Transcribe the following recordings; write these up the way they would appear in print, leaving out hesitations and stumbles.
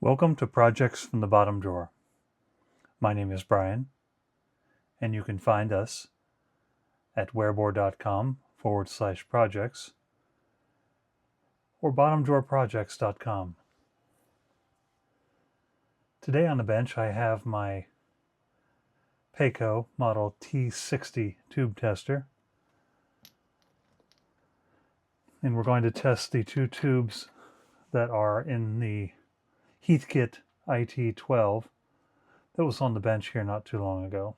Welcome to Projects from the Bottom Drawer. My name is Brian, and you can find us at wearboard.com/projects or bottomdrawerprojects.com. Today on the bench I have my Payco Model T60 tube tester, and we're going to test the two tubes that are in the Heathkit IT-12 that was on the bench here not too long ago.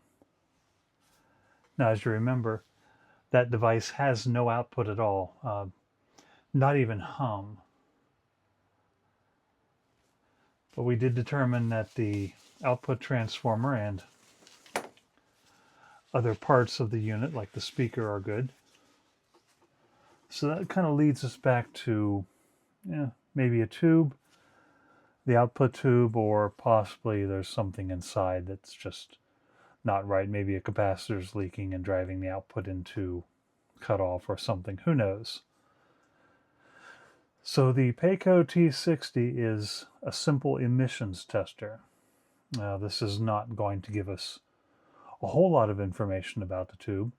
Now, as you remember, that device has no output at all, not even hum. But we did determine that the output transformer and other parts of the unit, like the speaker, are good. So that kind of leads us back to maybe a tube, the output tube, or possibly there's something inside that's just not right. Maybe a capacitor's leaking and driving the output into cutoff or something. Who knows? So the Payco T60 is a simple emissions tester. This is not going to give us a whole lot of information about the tube.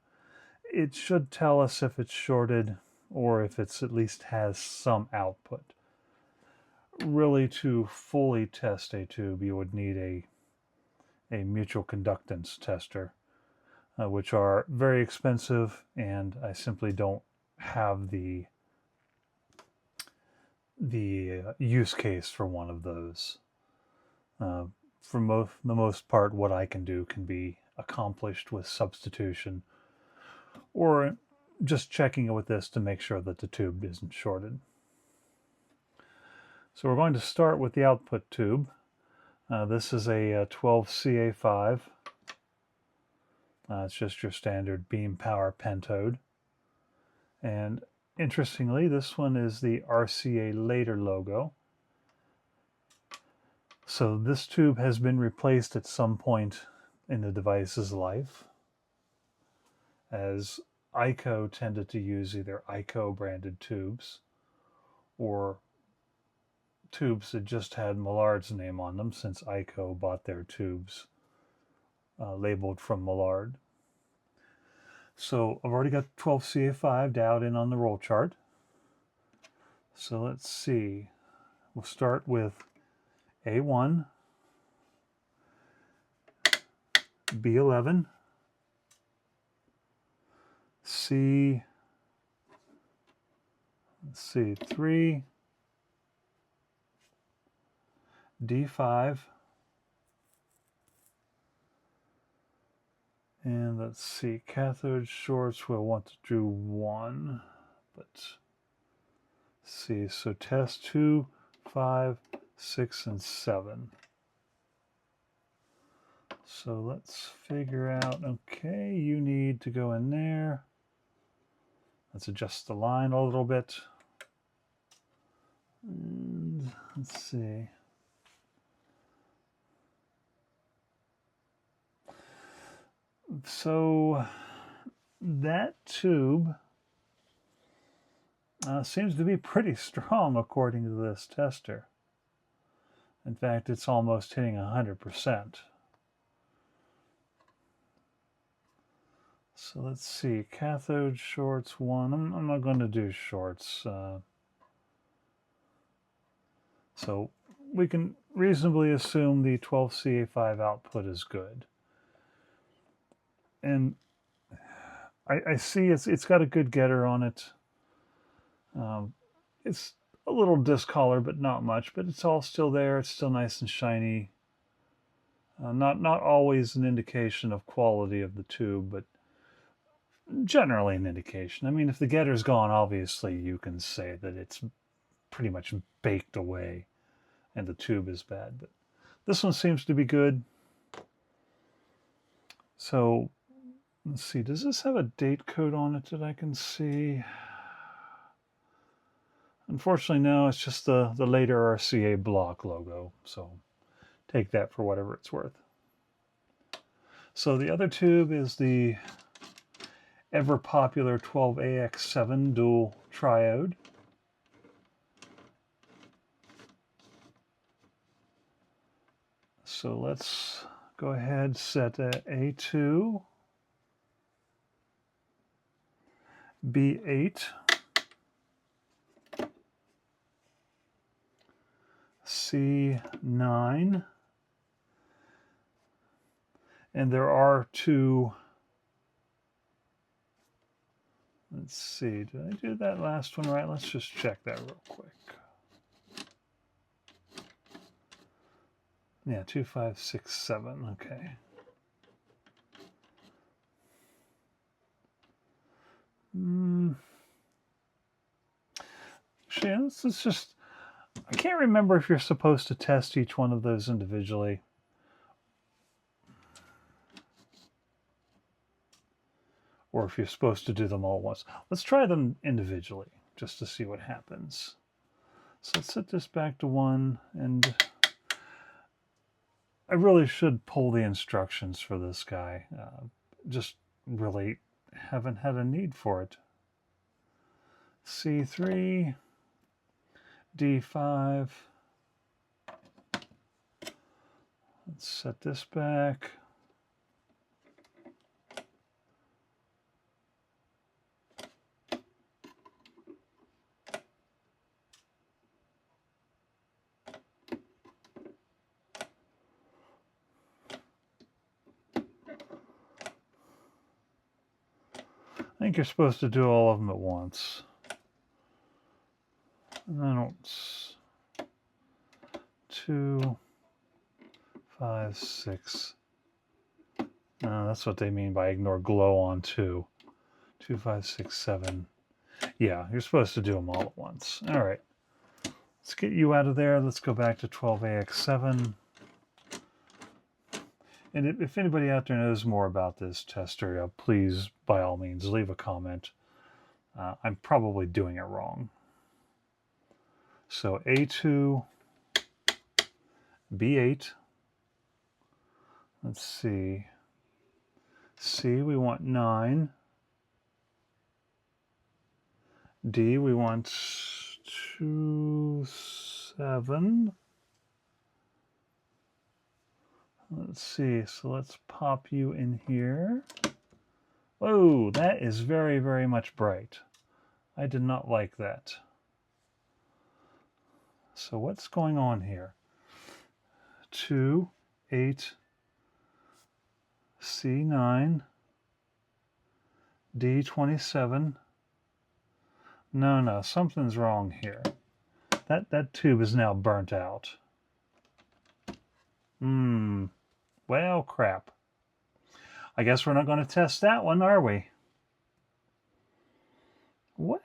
It should tell us if it's shorted or if it's at least has some output. Really, to fully test a tube, you would need a mutual conductance tester, which are very expensive, and I simply don't have the use case for one of those. For the most part, what I can do can be accomplished with substitution or just checking it with this to make sure that the tube isn't shorted. So we're going to start with the output tube. This is a 12CA5. It's just your standard beam power pentode. And interestingly, this one is the RCA later logo. So this tube has been replaced at some point in the device's life, as ICO tended to use either ICO branded tubes or tubes that just had Millard's name on them, since ICO bought their tubes labeled from Millard. So I've already got 12CA5 dialed in on the roll chart. So let's see. We'll start with A1, B11, C, let's see, 3, D5, and let's see, cathode shorts, we'll want to do 1, but let's see, so test 2, 5, 6, and 7. So let's figure out, okay, you need to go in there. Let's adjust the line a little bit. And let's see. So that tube seems to be pretty strong according to this tester. In fact, it's almost hitting 100%. So let's see, cathode shorts 1. I'm not going to do shorts. So we can reasonably assume the 12CA5 output is good. And I see it's got a good getter on it. It's a little discolor, but not much. But it's all still there. It's still nice and shiny. Not always an indication of quality of the tube, but generally an indication. I mean, if the getter's gone, obviously you can say that it's pretty much baked away and the tube is bad. But this one seems to be good. So let's see, does this have a date code on it that I can see? Unfortunately, no, it's just the later RCA block logo. So take that for whatever it's worth. So the other tube is the ever popular 12AX7 dual triode. So let's go ahead, set A2, B8, C9, and there are two. Let's see, did I do that last one right? Let's just check that real quick. Yeah, 2, 5, 6, 7, okay. Actually, this is just, I can't remember if you're supposed to test each one of those individually. Or if you're supposed to do them all at once. Let's try them individually, just to see what happens. So let's set this back to 1, and I really should pull the instructions for this guy. Just really haven't had a need for it. C3, D5. Let's set this back. I think you're supposed to do all of them at once. And I don't. 2, 5, 6. That's what they mean by ignore glow on 2. 2, 5, 6, 7. Yeah, you're supposed to do them all at once. All right. Let's get you out of there. Let's go back to 12AX7. And if anybody out there knows more about this tester, please, by all means, leave a comment. I'm probably doing it wrong. So A2, B8. Let's see. C, we want 9. D, we want 2, 7. Let's see, so let's pop you in here. Whoa, that is very, very much bright. I did not like that. So what's going on here? 2, 8, C9, D27. No, something's wrong here. That tube is now burnt out. Well, crap. I guess we're not going to test that one, are we? What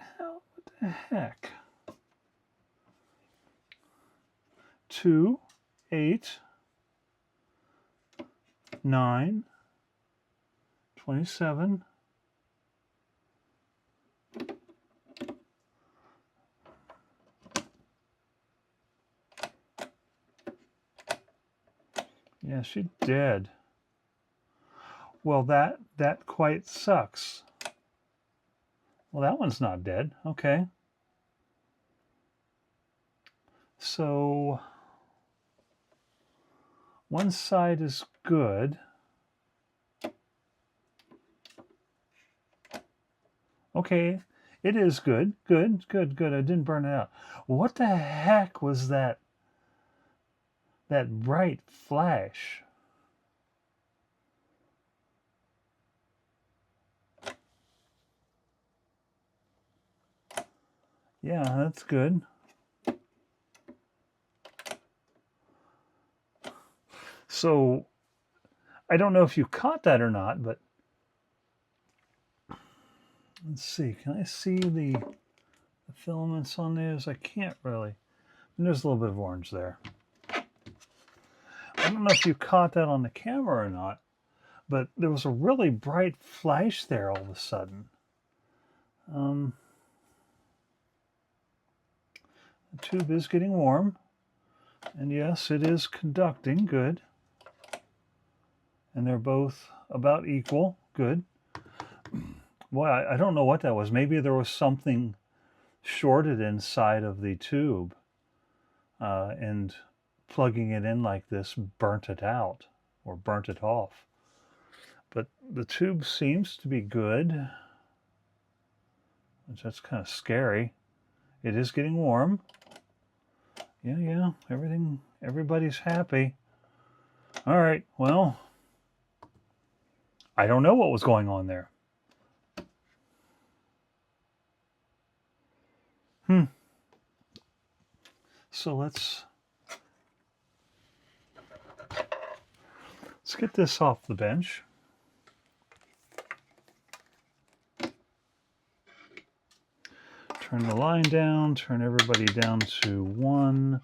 the heck? 2, 8, 9, 27. Yeah, she did. Well, that quite sucks. Well, that one's not dead. Okay. So one side is good. Okay, it is good. Good. I didn't burn it out. What the heck was that bright flash? Yeah, that's good. So I don't know if you caught that or not, but let's see. Can I see the filaments on these? I can't really. And there's a little bit of orange there. I don't know if you caught that on the camera or not, but there was a really bright flash there all of a sudden. The tube is getting warm, and yes, it is conducting. Good. And they're both about equal. Good. Boy, I don't know what that was. Maybe there was something shorted inside of the tube, and plugging it in like this burnt it out or burnt it off. But the tube seems to be good, which that's kind of scary. It is getting warm. Yeah, everybody's happy. All right, well, I don't know what was going on there. So let's get this off the bench. Turn the line down, turn everybody down to 1,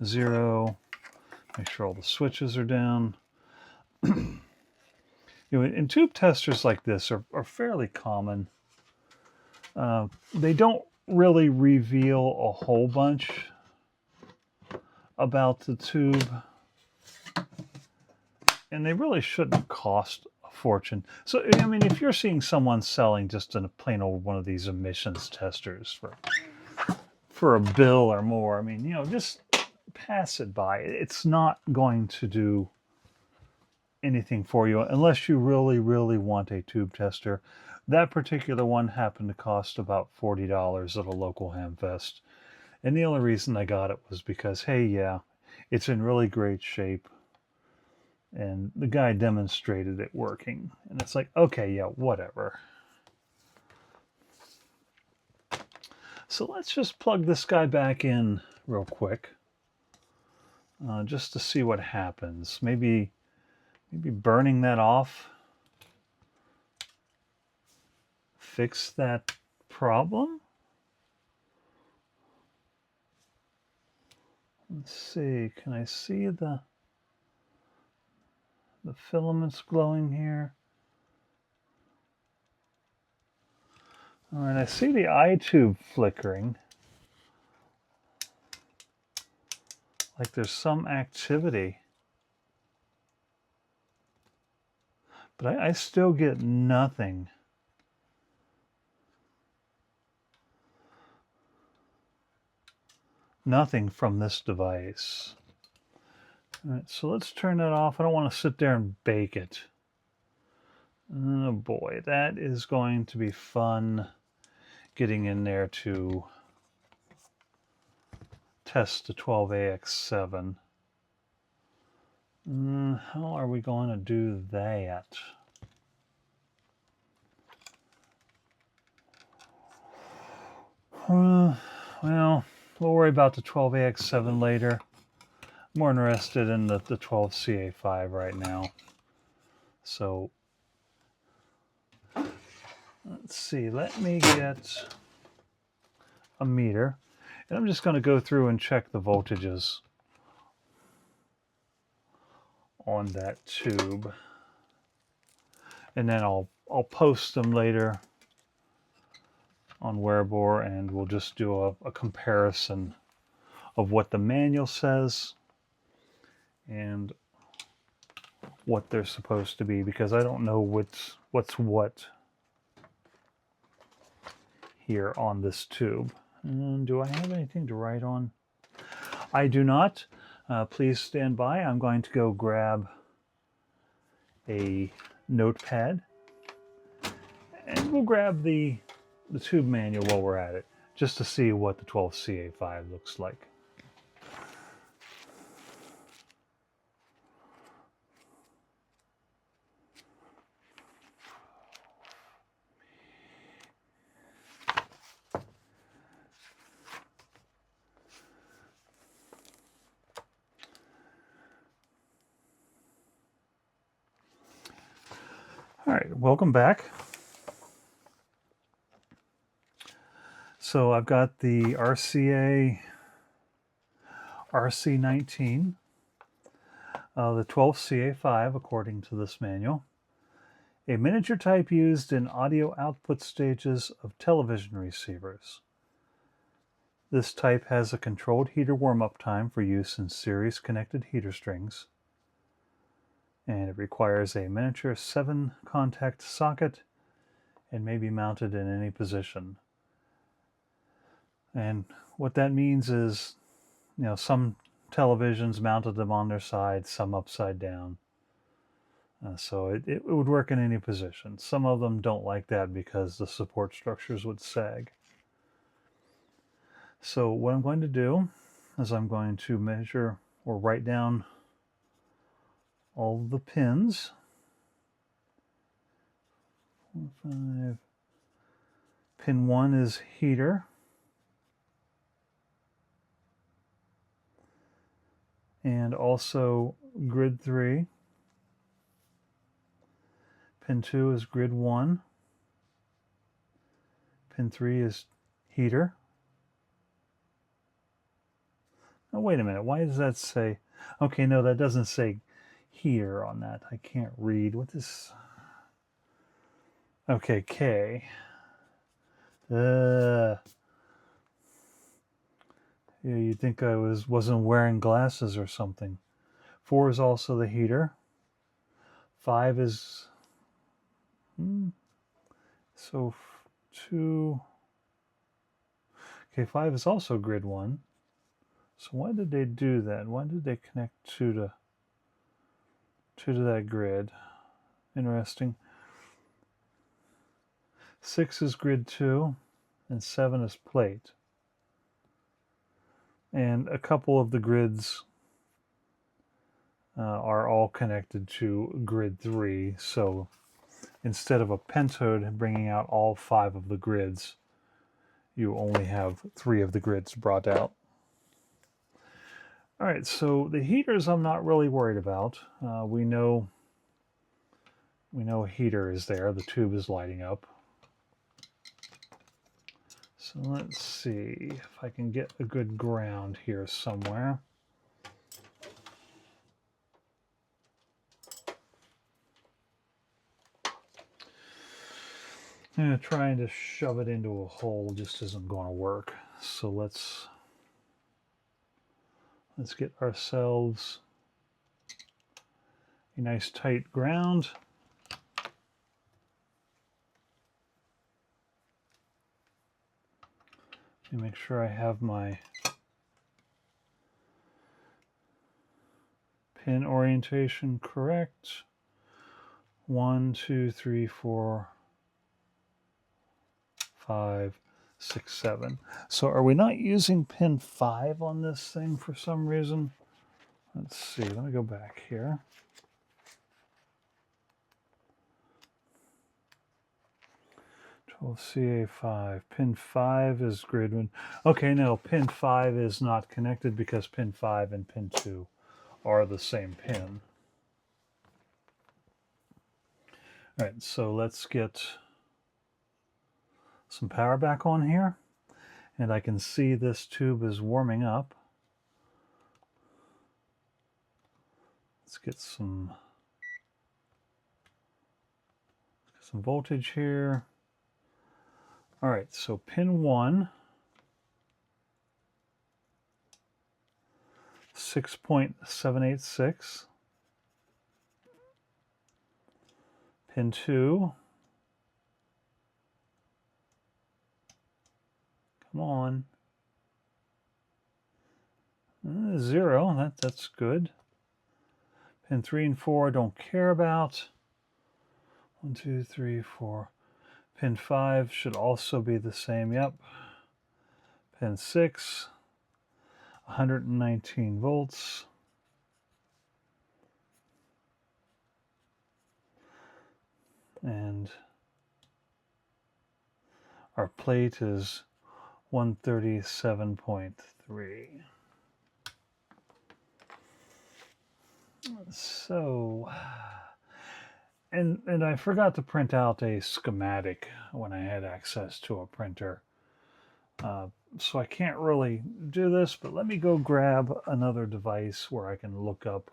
0. Make sure all the switches are down. And tube testers like this are fairly common. They don't really reveal a whole bunch about the tube, and they really shouldn't cost a fortune. So, I mean, if you're seeing someone selling just a plain old one of these emissions testers for a bill or more, I mean, just pass it by. It's not going to do anything for you unless you really want a tube tester. That particular one happened to cost about $40 at a local hamfest, and the only reason I got it was because, hey, yeah, it's in really great shape and the guy demonstrated it working, and it's like, okay, yeah, whatever. So let's just plug this guy back in real quick, just to see what happens. Maybe burning that off fix that problem. Let's see, can I see the filaments glowing here? All right, I see the eye tube flickering. Like there's some activity. But I still get nothing. Nothing from this device. All right, so let's turn that off. I don't want to sit there and bake it. Oh boy, that is going to be fun getting in there to test the 12AX7. How are we going to do that? Well, we'll worry about the 12AX7 later. I'm more interested in the 12CA5 right now. So, let's see. Let me get a meter. And I'm just going to go through and check the voltages on that tube. And then I'll post them later on Wearable, and we'll just do a comparison of what the manual says and what they're supposed to be, because I don't know what's what here on this tube. And do I have anything to write on? I do not. Please stand by. I'm going to go grab a notepad, and we'll grab the tube manual while we're at it, just to see what the 12CA5 looks like. All right, welcome back. So I've got the RCA RC19, the 12CA5 according to this manual, a miniature type used in audio output stages of television receivers. This type has a controlled heater warm-up time for use in series connected heater strings, and it requires a miniature 7-contact socket and may be mounted in any position. And what that means is, some televisions, mounted them on their side, some upside down. So it would work in any position. Some of them don't like that because the support structures would sag. So what I'm going to do is I'm going to measure or write down all the pins. 4, 5. Pin 1 is heater. And also grid 3. Pin 2 is grid 1. Pin 3 is heater. Oh, wait a minute. Why does that say? Okay, no, that doesn't say heater on that. I can't read. What is? Okay, K. Yeah, you'd think I wasn't wearing glasses or something. 4 is also the heater. 5 is so 2. Okay, 5 is also grid 1. So why did they do that? Why did they connect 2 to that grid? Interesting. 6 is grid 2, and 7 is plate. And a couple of the grids are all connected to grid 3. So instead of a pentode bringing out all 5 of the grids, you only have 3 of the grids brought out. All right, so the heaters I'm not really worried about. We know a heater is there. The tube is lighting up. So let's see if I can get a good ground here somewhere. Trying to shove it into a hole just isn't going to work. So let's get ourselves a nice tight ground. Let me make sure I have my pin orientation correct. 1, 2, 3, 4, 5, 6, 7. So are we not using pin 5 on this thing for some reason? Let's see. Let me go back here. CA5. Pin 5 is grid 1. Okay, no, pin 5 is not connected because pin 5 and pin 2 are the same pin. All right, so let's get some power back on here. And I can see this tube is warming up. Let's get some voltage here. All right, so pin 1, 6.786. Pin 2, come on, 0, that's good. Pin 3 and 4 I don't care about. 1, 2, 3, 4. Pin 5 should also be the same, yep. Pin 6, 119 volts. And our plate is 137.3. So, and I forgot to print out a schematic when I had access to a printer. So I can't really do this, but let me go grab another device where I can look up,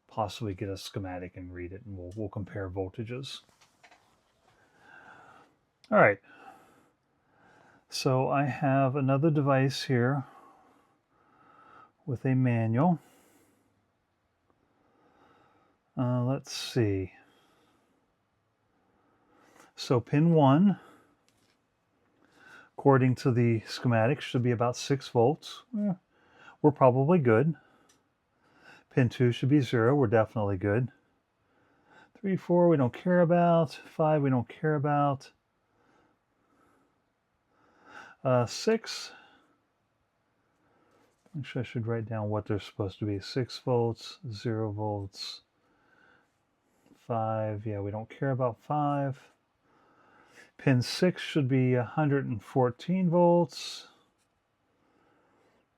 possibly get a schematic and read it, and we'll compare voltages. All right. So I have another device here with a manual. Let's see. So pin 1, according to the schematic, should be about 6 volts. we're probably good. Pin 2 should be 0. We're definitely good. 3, 4, we don't care about. 5, we don't care about. 6. Actually, I should write down what they're supposed to be. 6 volts, 0 volts. 5, yeah, we don't care about 5. Pin 6 should be 114 volts.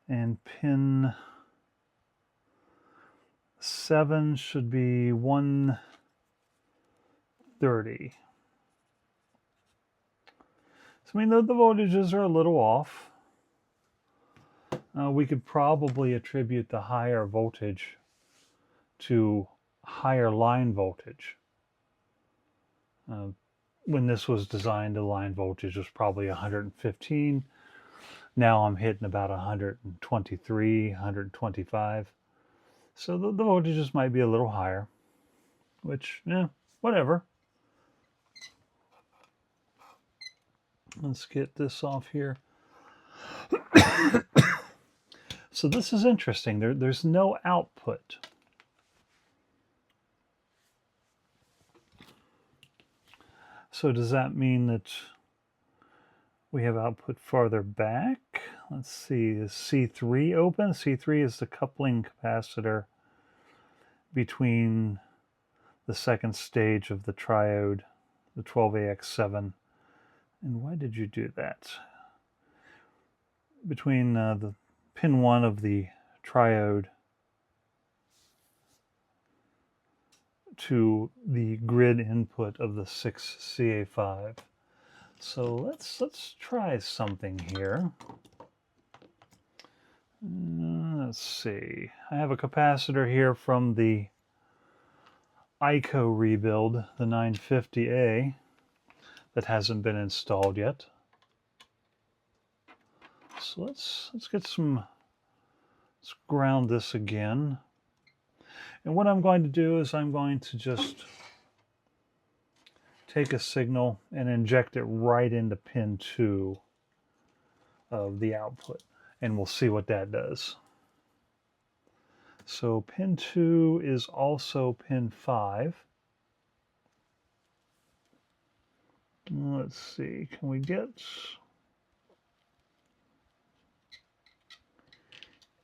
And pin 7 should be 130. So, I mean, the voltages are a little off. We could probably attribute the higher voltage to higher line voltage. When this was designed, the line voltage was probably 115. Now I'm hitting about 123, 125. So the voltages might be a little higher, which, whatever. Let's get this off here. So this is interesting. There's no output. So does that mean that we have output farther back? Let's see, is C3 open? C3 is the coupling capacitor between the second stage of the triode, the 12AX7. And why did you do that? Between the pin 1 of the triode to the grid input of the 6CA5. So let's try something here. Let's see. I have a capacitor here from the ICO rebuild, the 950A, that hasn't been installed yet. So let's ground this again. And what I'm going to do is I'm going to just take a signal and inject it right into pin 2 of the output, and we'll see what that does. So pin 2 is also pin 5. Let's see, can we get...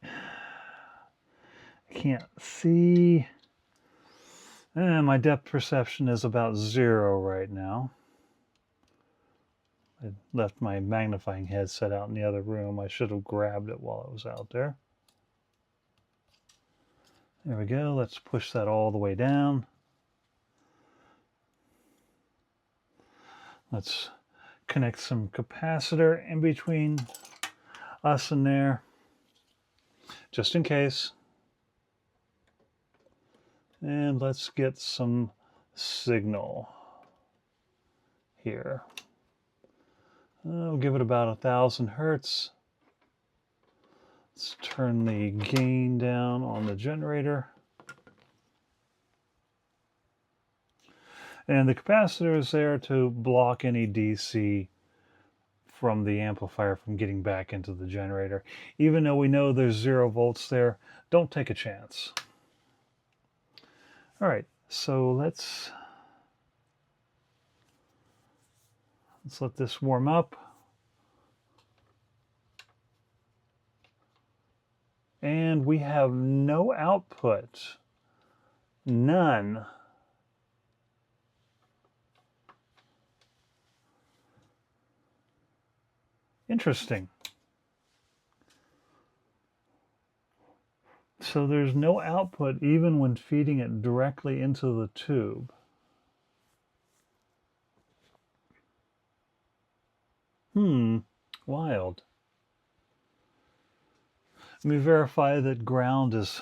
I can't see. My depth perception is about 0 right now. I left my magnifying headset out in the other room. I should have grabbed it while I was out there. There we go. Let's push that all the way down. Let's connect some capacitor in between us and there, just in case. And let's get some signal here. We'll give it about 1,000 hertz. Let's turn the gain down on the generator. And the capacitor is there to block any DC from the amplifier from getting back into the generator. Even though we know there's 0 volts there, don't take a chance. All right, so let's let this warm up. And we have no output. None. Interesting. So there's no output even when feeding it directly into the tube. Wild. Let me verify that ground is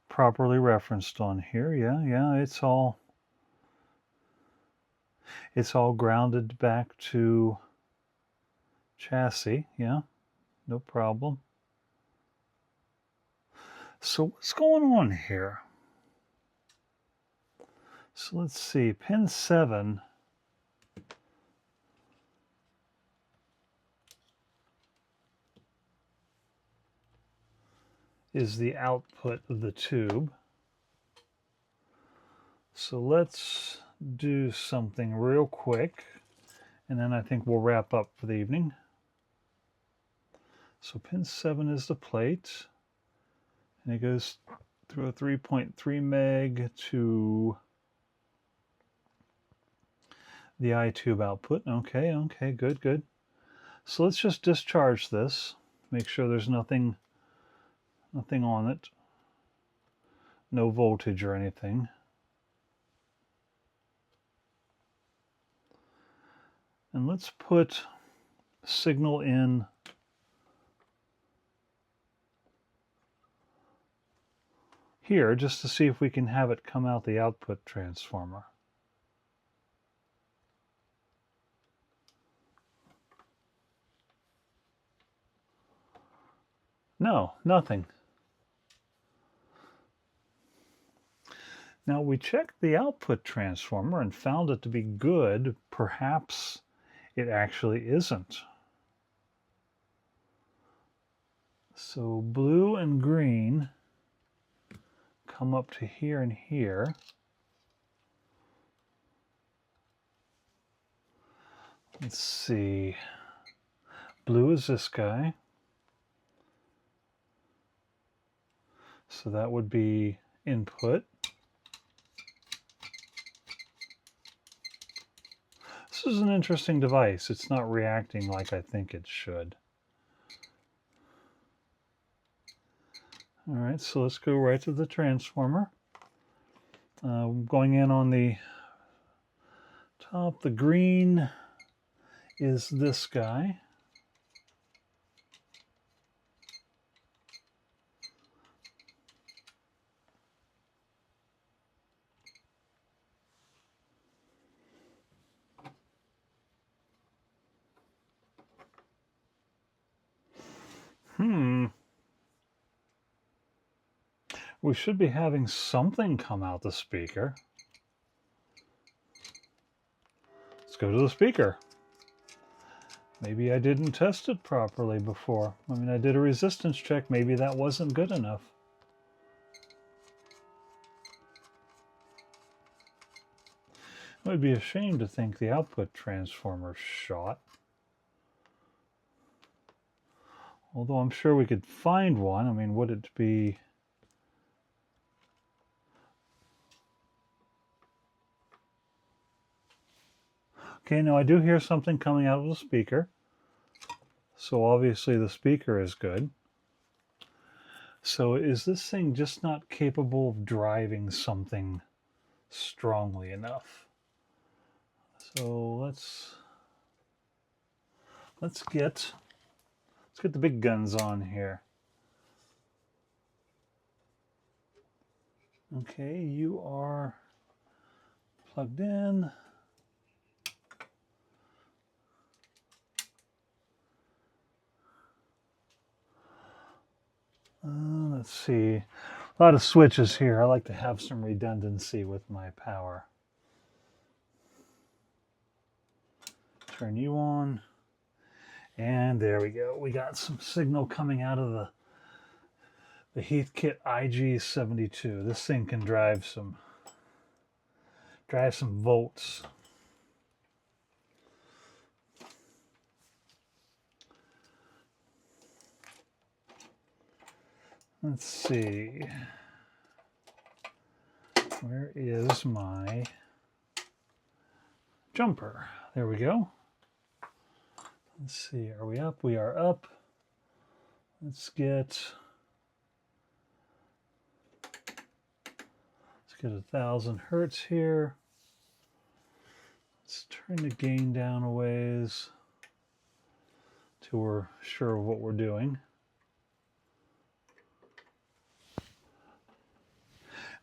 properly referenced on here. Yeah, it's all grounded back to chassis. Yeah, no problem. So what's going on here? So let's see, pin 7. is the output of the tube. So let's do something real quick, and then I think we'll wrap up for the evening. So pin 7 is the plate, and it goes through a 3.3 meg to the I-tube output. Okay, good. So let's just discharge this, make sure there's nothing on it, no voltage or anything. And let's put signal in here just to see if we can have it come out the output transformer. No, nothing. Now we checked the output transformer and found it to be good. Perhaps it actually isn't. So blue and green come up to here and here. Let's see. Blue is this guy. So that would be input. This is an interesting device. It's not reacting like I think it should. All right, so let's go right to the transformer. Going in on the top, the green is this guy. We should be having something come out the speaker. Let's go to the speaker. Maybe I didn't test it properly before. I mean, I did a resistance check. Maybe that wasn't good enough. It would be a shame to think the output transformer shot. Although I'm sure we could find one. I mean, would it be... Okay, now I do hear something coming out of the speaker. So obviously the speaker is good. So is this thing just not capable of driving something strongly enough? So let's get the big guns on here. Okay, you are plugged in. Let's see, a lot of switches here. I like to have some redundancy with my power. Turn you on, and there we go. We got some signal coming out of the Heathkit IT-12. This thing can drive some volts. Let's see. Where is my jumper? There we go. Let's see. Are we up? We are up. Let's get 1,000 hertz here. Let's turn the gain down a ways till we're sure of what we're doing.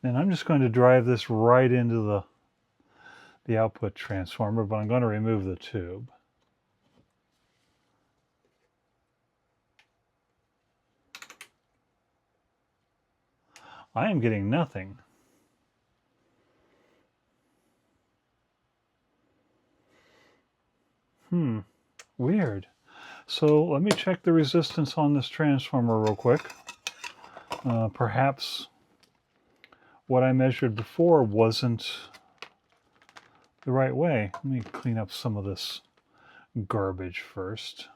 And I'm just going to drive this right into the output transformer, but I'm going to remove the tube. I am getting nothing. Weird. So let me check the resistance on this transformer real quick. Perhaps what I measured before wasn't the right way. Let me clean up some of this garbage first.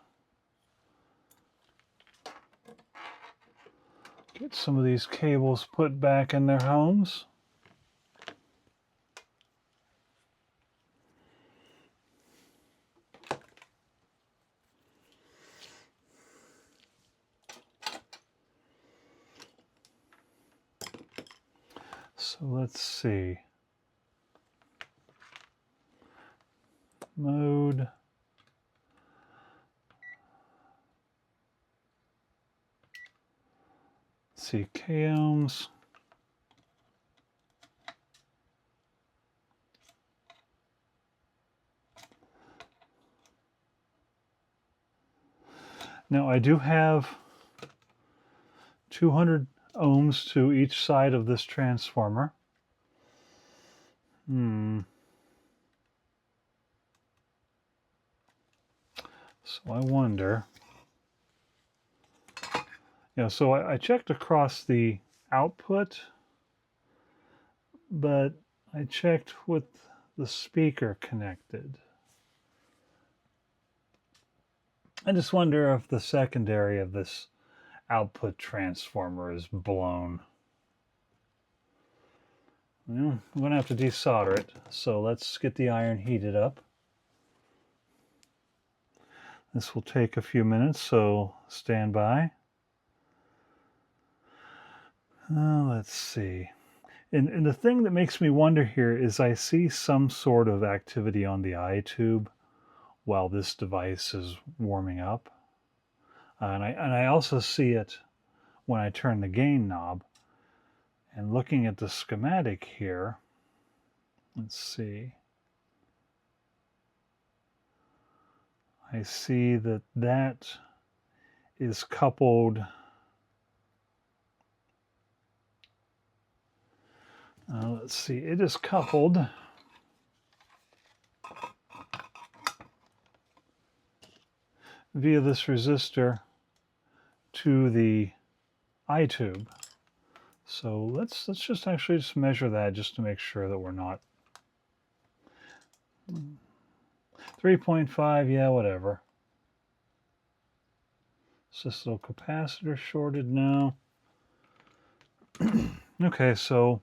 Get some of these cables put back in their homes. So let's see. Mode. Let's see, k ohms. Now I do have 200 ohms to each side of this transformer. So I wonder, so I checked across the output, but I checked with the speaker connected. I just wonder if the secondary of this output transformer is blown. Well, I'm going to have to desolder it, so let's get the iron heated up. This will take a few minutes, so stand by. Let's see. And the thing that makes me wonder here is I see some sort of activity on the eye tube while this device is warming up. And I also see it when I turn the gain knob. And looking at the schematic here, let's see. I see that that is coupled. Let's see, it is coupled via this resistor to the eye tube. So let's just actually just measure that just to make sure that we're not 3.5, yeah, whatever. Is this little capacitor shorted now? Okay, so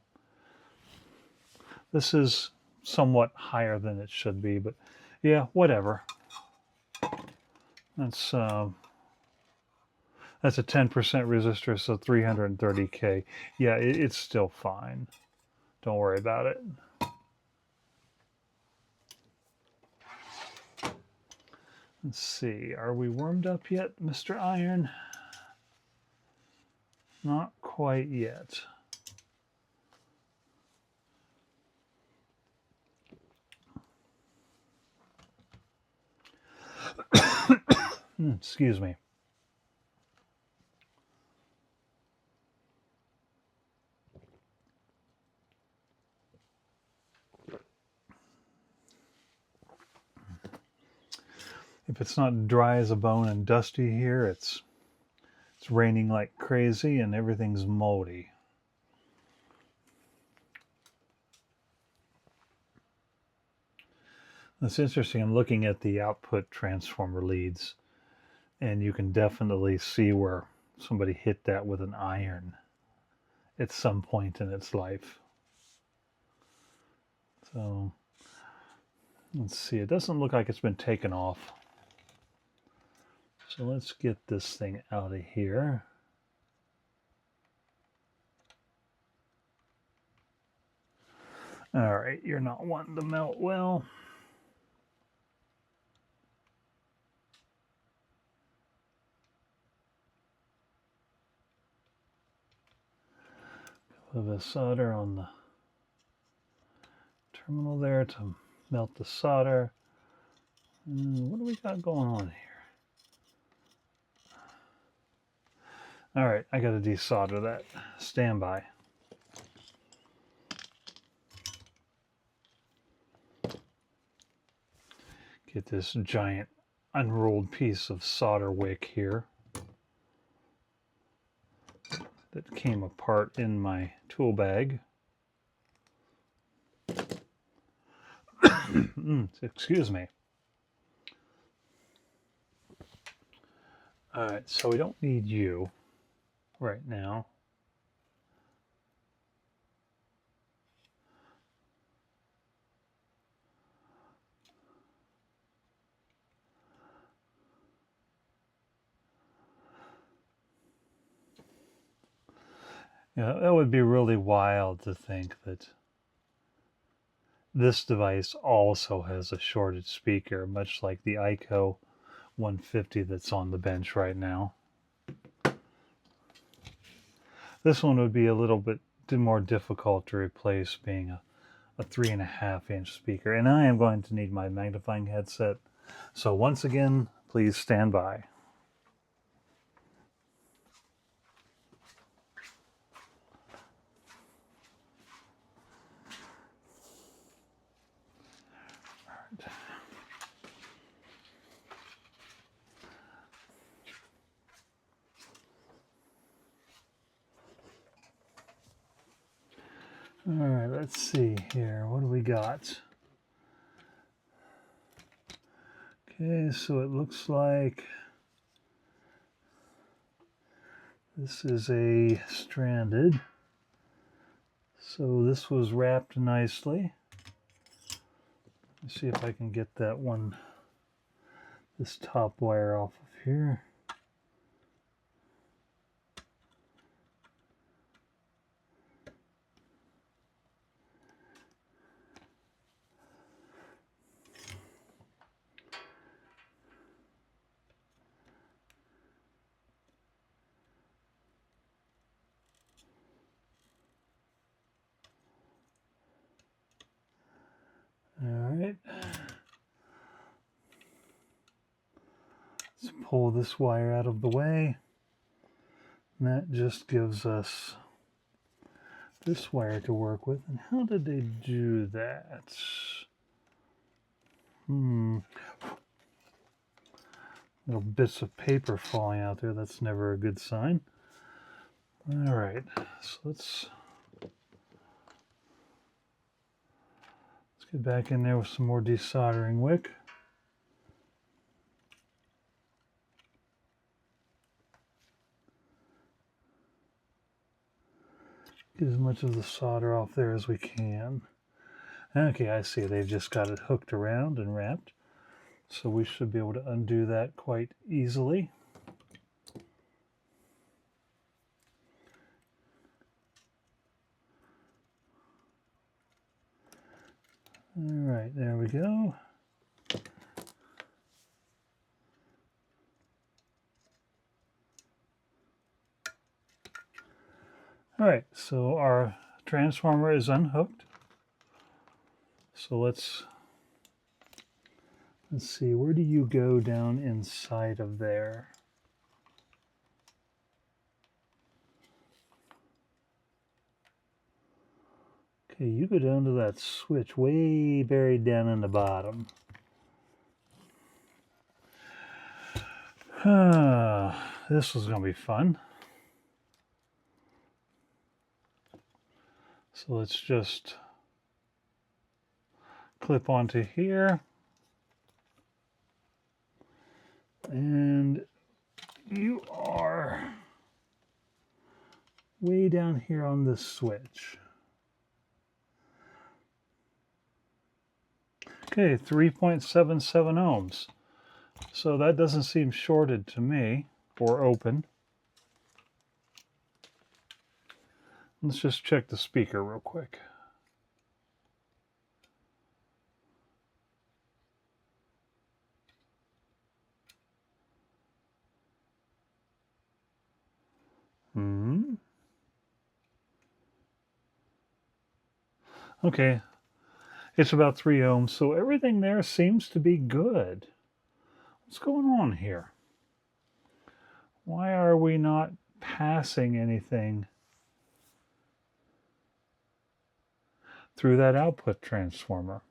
this is somewhat higher than it should be, but yeah, whatever. That's a 10% resistor, so 330K. Yeah, it's still fine. Don't worry about it. Let's see, are we warmed up yet, Mr. Iron? Not quite yet. Excuse me. If it's not dry as a bone and dusty here, it's raining like crazy and everything's moldy. It's interesting. I'm looking at the output transformer leads, and you can definitely see where somebody hit that with an iron at some point in its life. So let's see. It doesn't look like it's been taken off. So let's get this thing out of here. All right, you're not wanting to melt well. Put the solder on the terminal there to melt the solder. What do we got going on here? All right, I got to desolder that. Stand by. Get this giant unrolled piece of solder wick here. that came apart in my tool bag. Excuse me. All right, so we don't need you right now. Yeah, that would be really wild to think that this device also has a shorted speaker, much like the ICO 150 that's on the bench right now. This one would be a little bit more difficult to replace, being a 3.5-inch speaker. And I am going to need my magnifying headset. So once again, please stand by. All right, let's see here. What do we got? Okay, so it looks like this is a stranded. So this was wrapped nicely. Let's see if I can get that one, this top wire off of here. All right. Let's pull this wire out of the way. And that just gives us this wire to work with. And how did they do that? Little bits of paper falling out there. That's never a good sign. All right, so let's get back in there with some more desoldering wick. Get as much of the solder off there as we can. Okay, I see. They've just got it hooked around and wrapped. So we should be able to undo that quite easily. All right, there we go. All right, so our transformer is unhooked. So let's see, where do you go down inside of there? Okay, you go down to that switch way buried down in the bottom. This was going to be fun. So let's just clip onto here. And you are way down here on this switch. Okay, 3.77 ohms. So that doesn't seem shorted to me, or open. Let's just check the speaker real quick. Okay, it's about 3 ohms, so everything there seems to be good. What's going on here? Why are we not passing anything through that output transformer?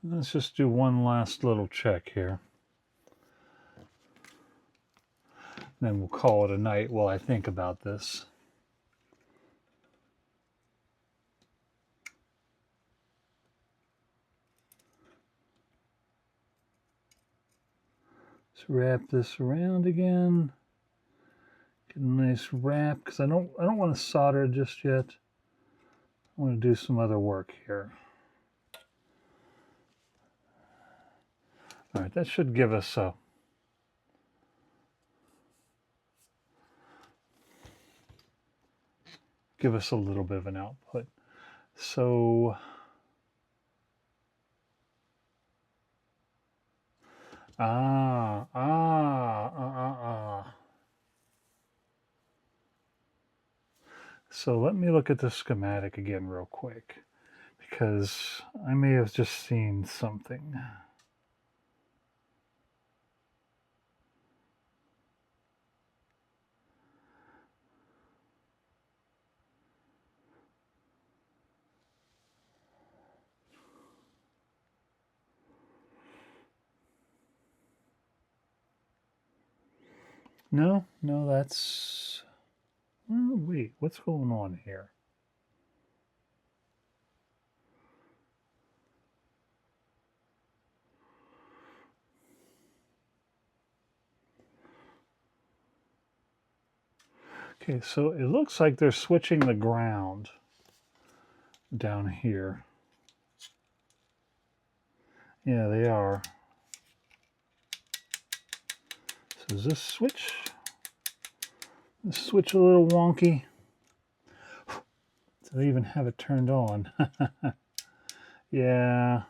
Let's just do one last little check here. Then we'll call it a night while I think about this. Let's wrap this around again. Get a nice wrap, because I don't want to solder just yet. I want to do some other work here. All right, that should give us a little bit of an output. So So let me look at the schematic again real quick, because I may have just seen something. No, that's... Oh, wait, what's going on here? Okay, so it looks like they're switching the ground down here. Yeah, they are. So is this switch a little wonky? Do they even have it turned on? Yeah.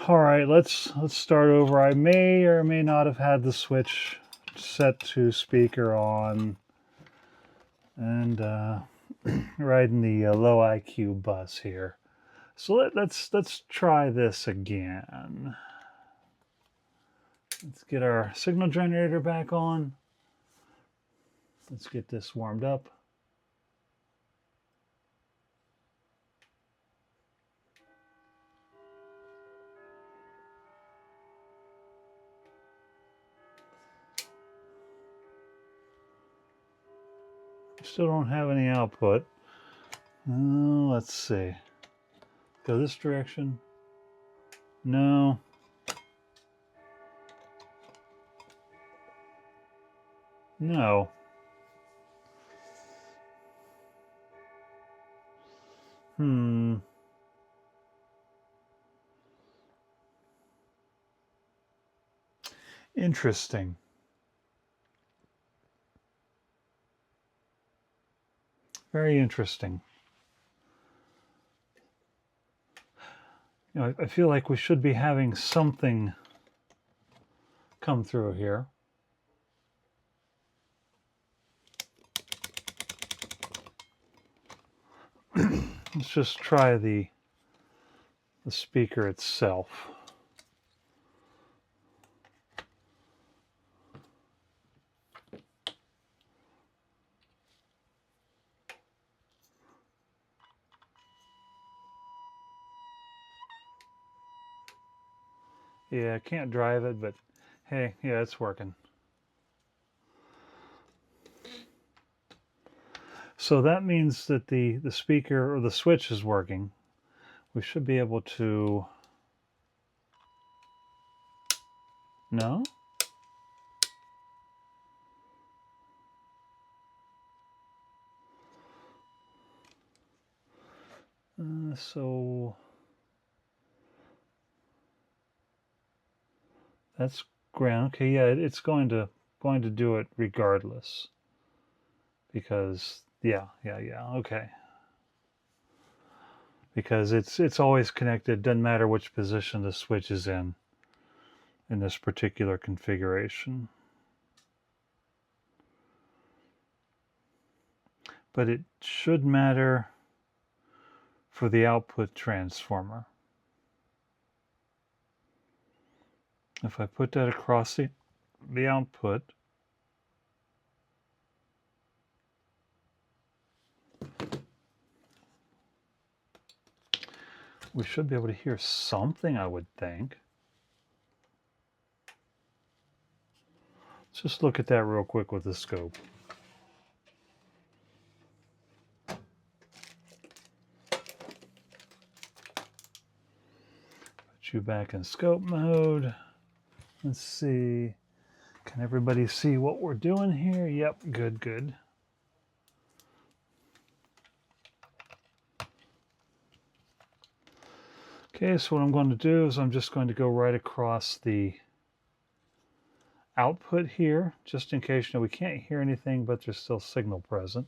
All right, let's start over. I may or may not have had the switch set to speaker on, and riding the low IQ bus here. So let's try this again. Let's get our signal generator back on. Let's get this warmed up. Still don't have any output. Let's see. Go this direction. No. No. Interesting. Very interesting. You know, I feel like we should be having something come through here. Let's just try the speaker itself. Yeah, I can't drive it, but hey, yeah, it's working. So that means that the speaker or the switch is working. We should be able to... No? So that's ground. Okay, yeah, it's going to do it regardless, because yeah, okay. Because it's always connected. Doesn't matter which position the switch is in this particular configuration. But it should matter for the output transformer. If I put that across the output, We should be able to hear something, I would think. Let's just look at that real quick with the scope. Put you back in scope mode. Let's see. Can everybody see what we're doing here? Yep, good, good. Okay, so what I'm going to do is I'm just going to go right across the output here, just in case, we can't hear anything, but there's still signal present.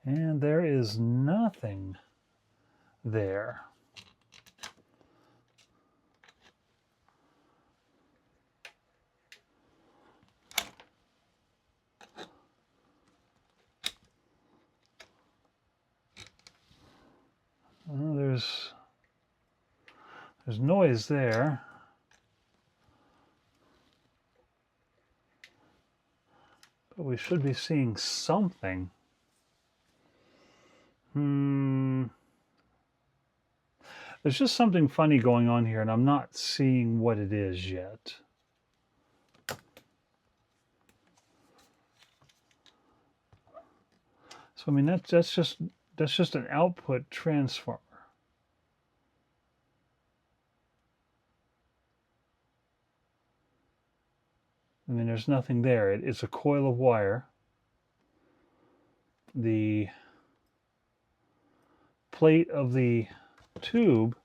And there is nothing there. There's noise there. But we should be seeing something. There's just something funny going on here, and I'm not seeing what it is yet. So I mean that's just an output transformer. I mean, there's nothing there. It's a coil of wire. The plate of the tube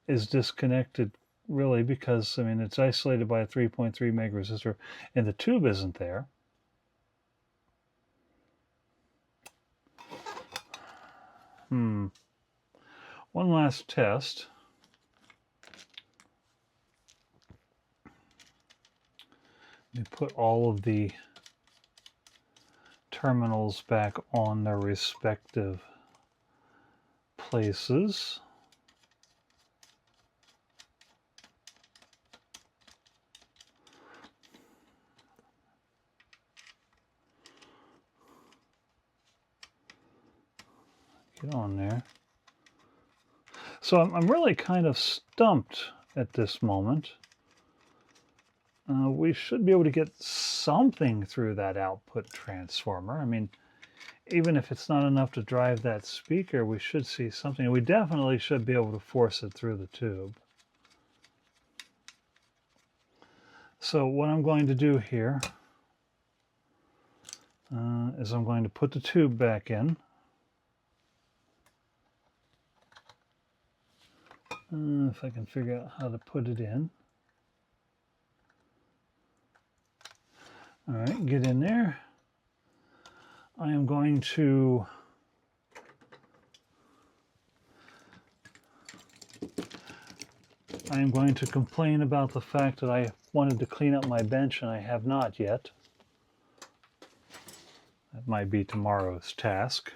is disconnected, really, because I mean it's isolated by a 3.3 meg resistor, and the tube isn't there. One last test. Let me put all of the terminals back on their respective places. Get on there. So I'm really kind of stumped at this moment. We should be able to get something through that output transformer. I mean, even if it's not enough to drive that speaker, we should see something. We definitely should be able to force it through the tube. So what I'm going to do here is I'm going to put the tube back in. If I can figure out how to put it in. All right, get in there. I am going to complain about the fact that I wanted to clean up my bench and I have not yet. That might be tomorrow's task.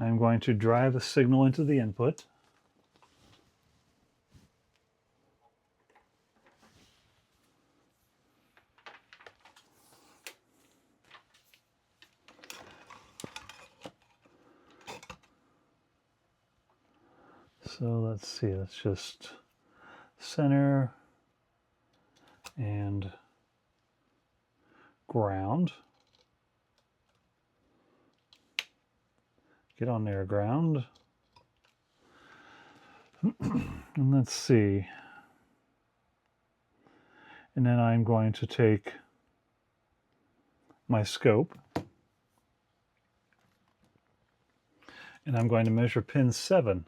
I'm going to drive a signal into the input. So let's see, let's just center and ground. Get on there, ground. And let's see. And then I'm going to take my scope and I'm going to measure pin 7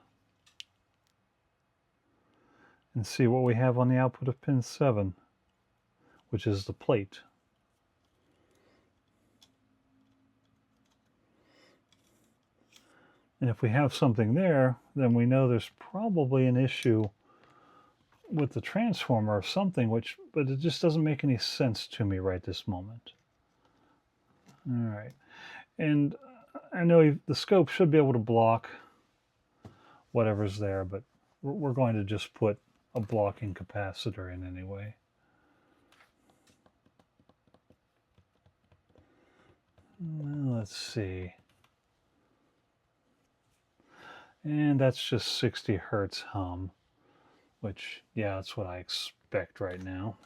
and see what we have on the output of pin 7, which is the plate. And if we have something there, then we know there's probably an issue with the transformer or something, but it just doesn't make any sense to me right this moment. All right. And I know the scope should be able to block whatever's there, but we're going to just put a blocking capacitor in anyway. Let's see. And that's just 60 hertz hum, which, yeah, that's what I expect right now.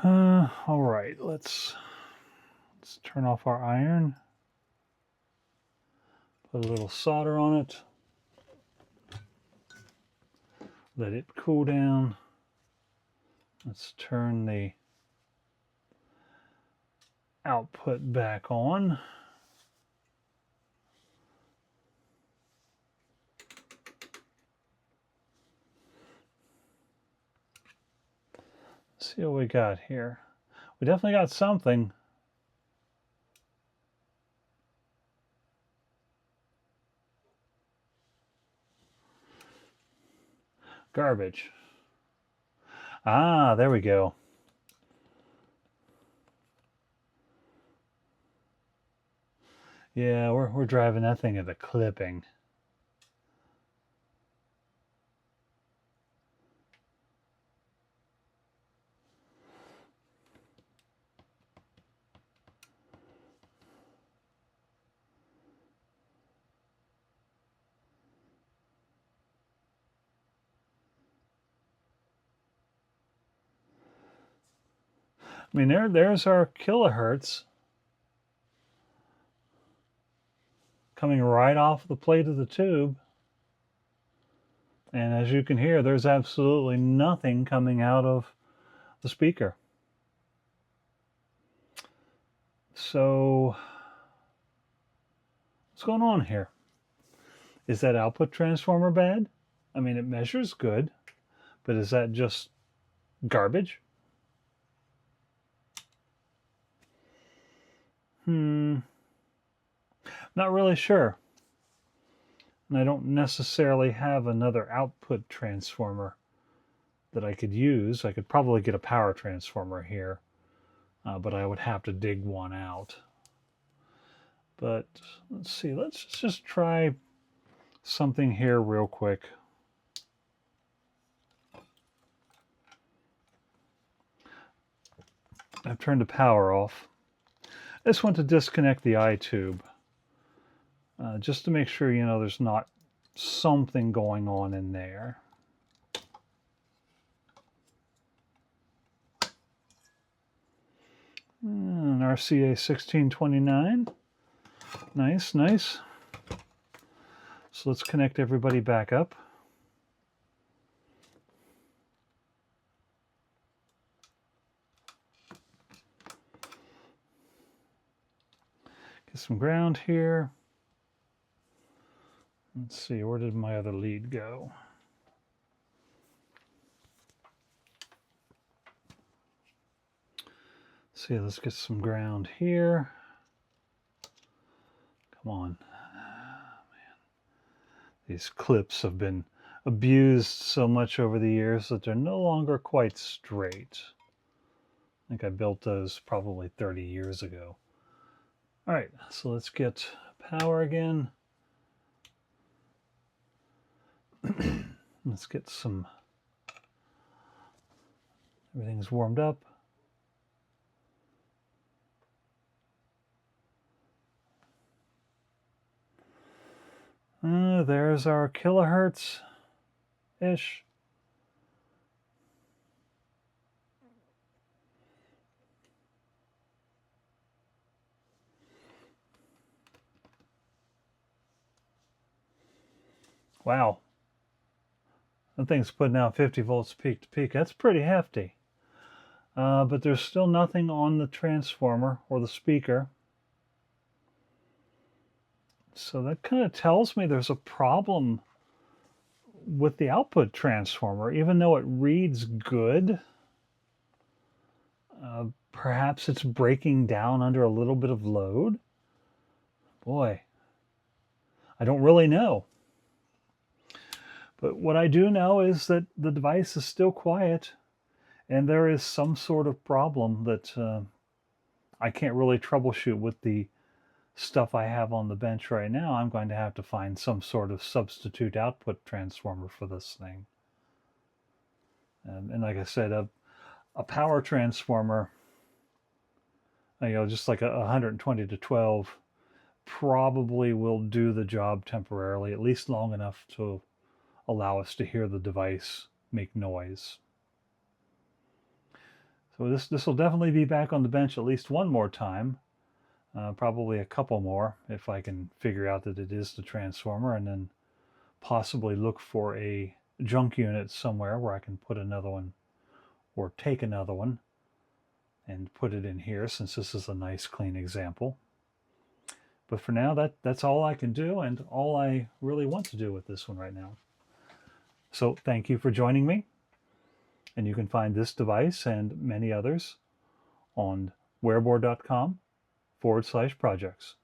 All right, let's turn off our iron. Put a little solder on it. Let it cool down. Let's turn the output back on. Let's see what we got here. We definitely got something. Garbage. Ah, there we go. Yeah, we're driving that thing at a clipping. I mean, there's our kilohertz coming right off the plate of the tube. And as you can hear, there's absolutely nothing coming out of the speaker. So, what's going on here? Is that output transformer bad? I mean, it measures good, but is that just garbage? Not really sure. And I don't necessarily have another output transformer that I could use. I could probably get a power transformer here, but I would have to dig one out. But let's see, let's just try something here real quick. I've turned the power off. I just want to disconnect the eye tube, just to make sure, you know, there's not something going on in there. An RCA 1629. Nice, nice. So let's connect everybody back up. Get some ground here. Let's see, where did my other lead go? Let's see, let's get some ground here. Come on. Man. These clips have been abused so much over the years that they're no longer quite straight. I think I built those probably 30 years ago. All right, so let's get power again. Let's get some, everything's warmed up. There's our kilohertz-ish. Wow. That thing's putting out 50 volts peak to peak. That's pretty hefty. But there's still nothing on the transformer or the speaker. So that kind of tells me there's a problem with the output transformer, even though it reads good. Perhaps it's breaking down under a little bit of load. Boy, I don't really know. But what I do know is that the device is still quiet, and there is some sort of problem that I can't really troubleshoot with the stuff I have on the bench right now. I'm going to have to find some sort of substitute output transformer for this thing. And like I said, A power transformer, just like a 120 to 12, probably will do the job temporarily, at least long enough to allow us to hear the device make noise. So this will definitely be back on the bench at least one more time, probably a couple more if I can figure out that it is the transformer, and then possibly look for a junk unit somewhere where I can put another one or take another one and put it in here, since this is a nice clean example. But for now, that's all I can do, and all I really want to do with this one right now. So thank you for joining me. And you can find this device and many others on wearboard.com/projects.